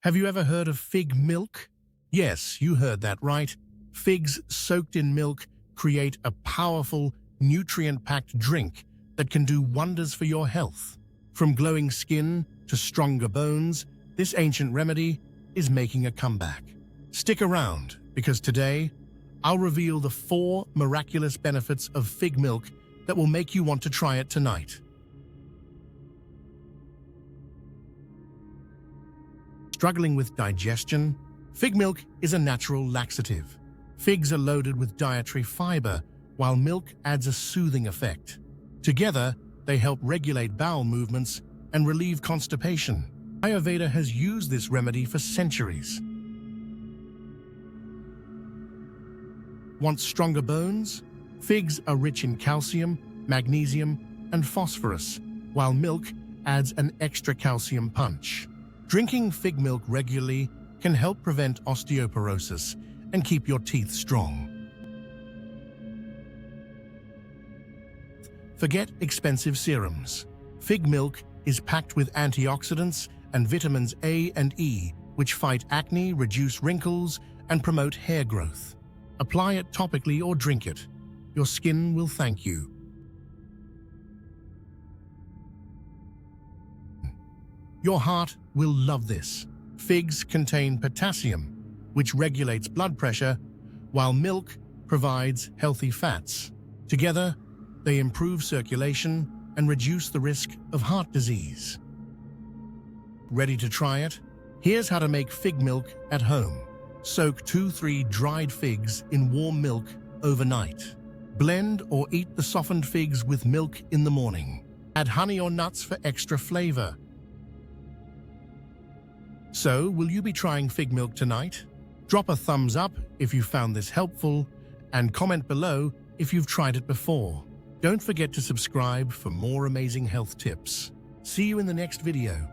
Have you ever heard of fig milk? Yes, you heard that right. Figs soaked in milk create a powerful, nutrient-packed drink that can do wonders for your health. From glowing skin to stronger bones, this ancient remedy is making a comeback. Stick around, because today, I'll reveal the 4 miraculous benefits of fig milk that will make you want to try it tonight. Struggling with digestion? Fig milk is a natural laxative. Figs are loaded with dietary fiber, while milk adds a soothing effect. Together, they help regulate bowel movements and relieve constipation. Ayurveda has used this remedy for centuries. Want stronger bones? Figs are rich in calcium, magnesium, and phosphorus, while milk adds an extra calcium punch. Drinking fig milk regularly can help prevent osteoporosis and keep your teeth strong. Forget expensive serums. Fig milk is packed with antioxidants and vitamins A and E, which fight acne, reduce wrinkles, and promote hair growth. Apply it topically or drink it. Your skin will thank you. Your heart will love this. Figs contain potassium, which regulates blood pressure, while milk provides healthy fats. Together, they improve circulation and reduce the risk of heart disease. Ready to try it? Here's how to make fig milk at home. Soak 2-3 dried figs in warm milk overnight. Blend or eat the softened figs with milk in the morning. Add honey or nuts for extra flavor. So, will you be trying fig milk tonight? Drop a thumbs up if you found this helpful, and comment below if you've tried it before. Don't forget to subscribe for more amazing health tips. See you in the next video.